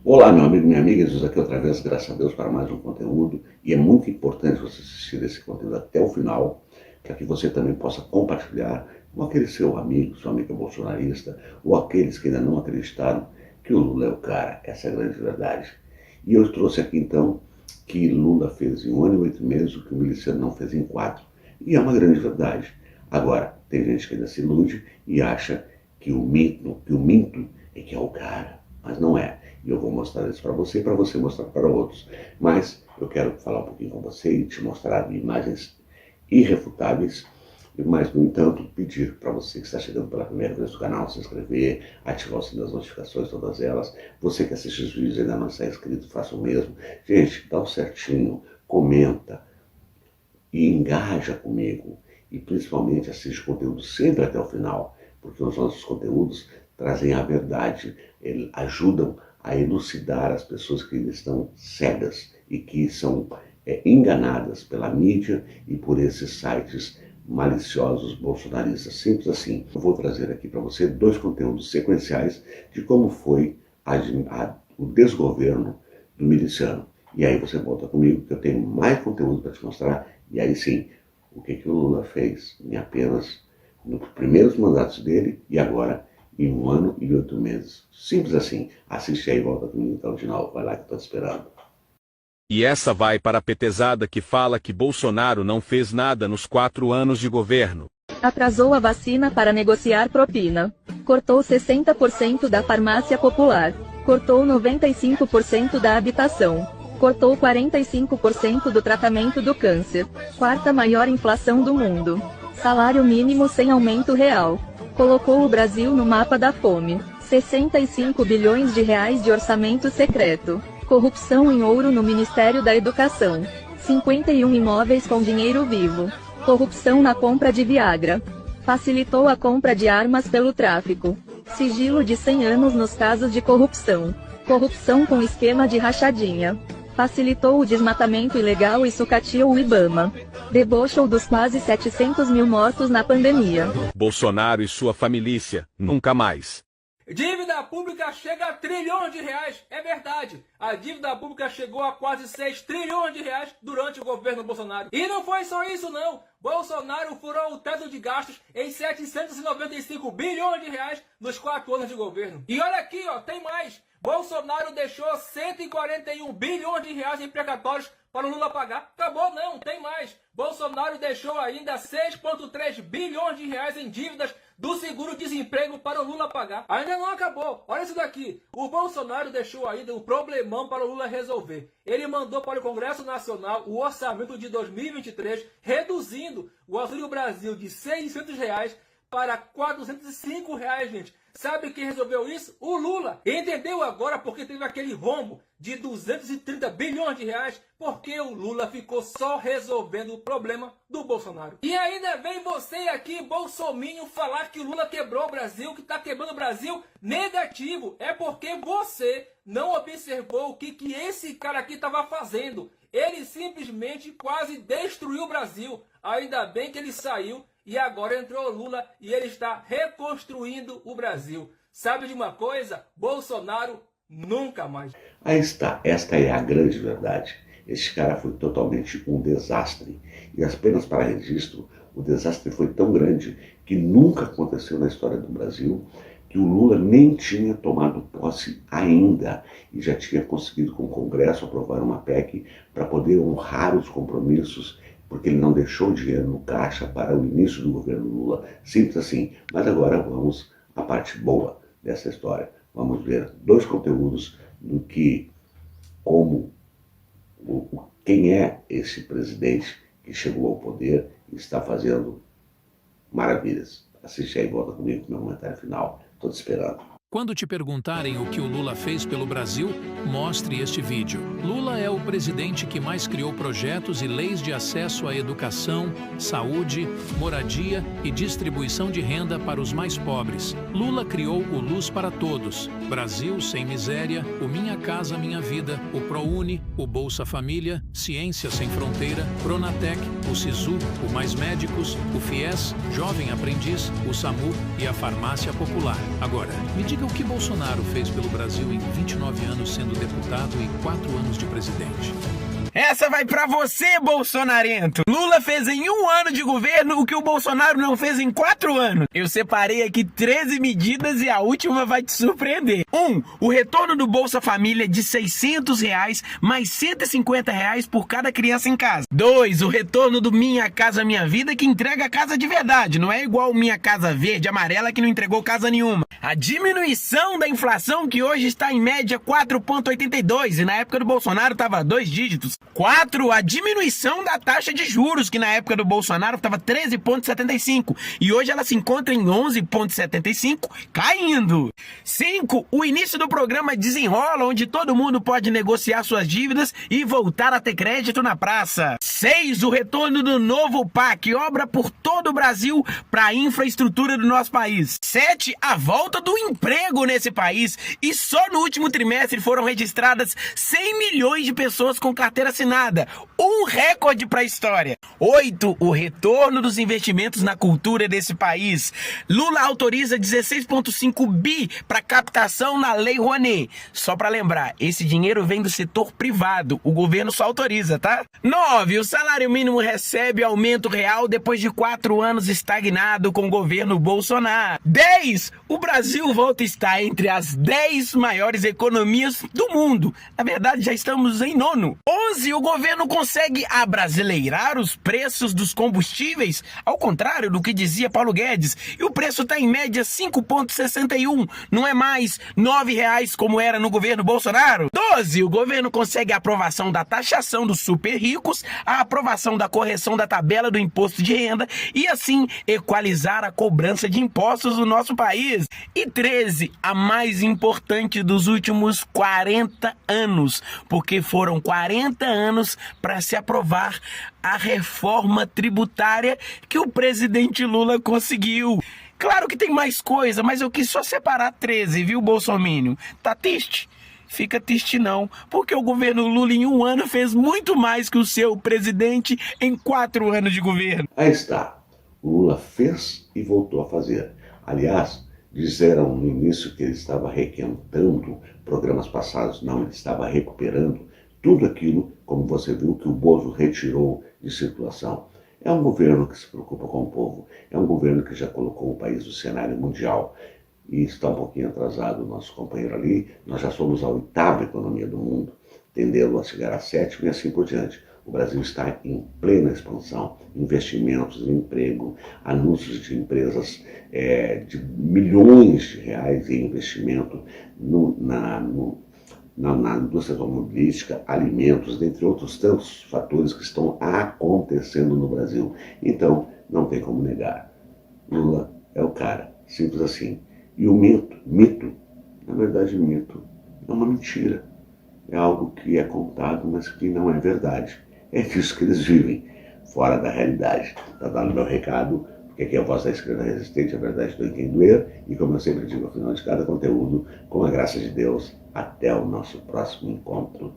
Olá, meu amigo, minha amiga, Jesus aqui outra vez, graças a Deus, para mais um conteúdo. E é muito importante você assistir esse conteúdo até o final, para que você também possa compartilhar com aquele seu amigo, sua amiga bolsonarista, ou aqueles que ainda não acreditaram que o Lula é o cara. Essa é a grande verdade. E eu trouxe aqui, então, que Lula fez em 1 ano e 8 meses o que o miliciano não fez em 4. E é uma grande verdade. Agora, tem gente que ainda se ilude e acha que o mito é que é o cara, mas não é. E eu vou mostrar isso para você e para você mostrar para outros. Mas eu quero falar um pouquinho com você e te mostrar imagens irrefutáveis. Mas, no entanto, pedir para você que está chegando pela primeira vez no canal, se inscrever, ativar o sininho das notificações, todas elas. Você que assiste os vídeos e ainda não está inscrito, faça o mesmo. Gente, dá o certinho, comenta e engaja comigo. E principalmente assiste o conteúdo sempre até o final, porque os nossos conteúdos trazem a verdade, eles ajudam a elucidar as pessoas que estão cegas e que são enganadas pela mídia e por esses sites maliciosos bolsonaristas. Simples assim. Eu vou trazer aqui para você 2 conteúdos sequenciais de como foi o desgoverno do miliciano. E aí você volta comigo que eu tenho mais conteúdo para te mostrar. E aí sim, o que o Lula fez em apenas nos primeiros mandatos dele e agora em 1 ano e 8 meses. Simples assim. Assiste aí e volta comigo então de novo. Vai lá que eu tô te esperando. E essa vai para a petezada que fala que Bolsonaro não fez nada nos 4 anos de governo. Atrasou a vacina para negociar propina. Cortou 60% da farmácia popular. Cortou 95% da habitação. Cortou 45% do tratamento do câncer. 4ª maior inflação do mundo. Salário mínimo sem aumento real. Colocou o Brasil no mapa da fome. 65 bilhões de reais de orçamento secreto. Corrupção em ouro no Ministério da Educação. 51 imóveis com dinheiro vivo. Corrupção na compra de Viagra. Facilitou a compra de armas pelo tráfico. Sigilo de 100 anos nos casos de corrupção. Corrupção com esquema de rachadinha. Facilitou o desmatamento ilegal e sucateou o IBAMA. Debochou dos quase 700 mil mortos na pandemia. Bolsonaro e sua família, nunca mais. Dívida pública chega a trilhões de reais, é verdade. A dívida pública chegou a quase 6 trilhões de reais durante o governo Bolsonaro. E não foi só isso não. Bolsonaro furou o teto de gastos em 795 bilhões de reais nos 4 anos de governo. E olha aqui, ó, tem mais. Bolsonaro deixou 141 bilhões de reais em precatórios para o Lula pagar. Acabou não, tem mais. Bolsonaro deixou ainda 6,3 bilhões de reais em dívidas do seguro-desemprego para o Lula pagar. Ainda não acabou. Olha isso daqui. O Bolsonaro deixou ainda um problemão para o Lula resolver. Ele mandou para o Congresso Nacional o orçamento de 2023, reduzindo o Auxílio Brasil de R$ 600 reais para R$ 405 reais, gente. Sabe quem resolveu isso? O Lula. Entendeu agora porque teve aquele rombo de 230 bilhões de reais? Porque o Lula ficou só resolvendo o problema do Bolsonaro. E ainda vem você aqui, bolsominho, falar que o Lula quebrou o Brasil, que está quebrando o Brasil. Negativo. É porque você não observou o que esse cara aqui estava fazendo. Ele simplesmente quase destruiu o Brasil. Ainda bem que ele saiu. E agora entrou o Lula e ele está reconstruindo o Brasil. Sabe de uma coisa? Bolsonaro nunca mais. Aí está, esta é a grande verdade. Este cara foi totalmente um desastre. E apenas para registro, o desastre foi tão grande que nunca aconteceu na história do Brasil, que o Lula nem tinha tomado posse ainda e já tinha conseguido com o Congresso aprovar uma PEC para poder honrar os compromissos, porque ele não deixou dinheiro no caixa para o início do governo Lula. Simples assim. Mas agora vamos à parte boa dessa história. Vamos ver 2 conteúdos do que, quem é esse presidente que chegou ao poder e está fazendo maravilhas. Assiste aí e volta comigo no meu comentário final. Estou te esperando. Quando te perguntarem o que o Lula fez pelo Brasil, mostre este vídeo. Lula é o presidente que mais criou projetos e leis de acesso à educação, saúde, moradia e distribuição de renda para os mais pobres. Lula criou o Luz para Todos, Brasil Sem Miséria, o Minha Casa Minha Vida, o ProUni, o Bolsa Família, Ciência Sem Fronteira, Pronatec, o SISU, o Mais Médicos, o FIES, Jovem Aprendiz, o SAMU e a Farmácia Popular. Agora, me diga o que Bolsonaro fez pelo Brasil em 29 anos sendo deputado e 4 anos de presidente. Essa vai pra você, bolsonarento! Lula fez em 1 ano de governo o que o Bolsonaro não fez em 4 anos. Eu separei aqui 13 medidas e a última vai te surpreender. 1. O retorno do Bolsa Família de R$600 mais R$150 por cada criança em casa. 2. O retorno do Minha Casa Minha Vida, que entrega casa de verdade. Não é igual o Minha Casa Verde Amarela, que não entregou casa nenhuma. A diminuição da inflação, que hoje está em média 4,82 e na época do Bolsonaro estava 2 dígitos. 4. A diminuição da taxa de juros, que na época do Bolsonaro estava 13,75 e hoje ela se encontra em 11,75, caindo. 5. O início do programa Desenrola, onde todo mundo pode negociar suas dívidas e voltar a ter crédito na praça. 6. O retorno do novo PAC, obra por todo o Brasil para a infraestrutura do nosso país. 7. A volta do emprego nesse país, e só no último trimestre foram registradas 100 milhões de pessoas com carteira assinada, um recorde para a história. 8. O retorno dos investimentos na cultura desse país. Lula autoriza 16,5 bi para captação na Lei Rouanet. Só para lembrar, esse dinheiro vem do setor privado, o governo só autoriza, tá? 9. O salário mínimo recebe aumento real depois de 4 anos estagnado com o governo Bolsonaro. 10. O Brasil volta a estar entre as 10 maiores economias do mundo. Na verdade, já estamos em 9º. 11. O governo consegue abrasileirar os preços dos combustíveis, ao contrário do que dizia Paulo Guedes, e o preço está em média 5,61, não é mais R$9 como era no governo Bolsonaro. 12. O governo consegue a aprovação da taxação dos super ricos, a aprovação da correção da tabela do imposto de renda e assim equalizar a cobrança de impostos no nosso país. E 13. A mais importante dos últimos 40 anos, porque foram 40 anos para se aprovar a reforma tributária que o presidente Lula conseguiu. Claro que tem mais coisa, mas eu quis só separar 13, viu, Bolsominion? Tá triste? Fica triste não, porque o governo Lula em 1 ano fez muito mais que o seu presidente em 4 anos de governo. Aí está. O Lula fez e voltou a fazer. Aliás, disseram no início que ele estava requentando programas passados. Não, ele estava recuperando tudo aquilo, como você viu, que o Bozo retirou de circulação. É um governo que se preocupa com o povo. É um governo que já colocou o país no cenário mundial. E está um pouquinho atrasado o nosso companheiro ali. Nós já somos a 8ª economia do mundo, tendendo a chegar à 7ª e assim por diante. O Brasil está em plena expansão, investimentos, emprego, anúncios de empresas de milhões de reais em investimento na indústria automobilística, alimentos, dentre outros tantos fatores que estão acontecendo no Brasil. Então, não tem como negar. Lula é o cara, simples assim. E o mito, na verdade, mito é uma mentira. É algo que é contado, mas que não é verdade. É disso que eles vivem, fora da realidade. Está dando meu recado, porque aqui é a voz da esquerda resistente, a verdade do quem doer. E como eu sempre digo ao final de cada conteúdo, com a graça de Deus, até o nosso próximo encontro.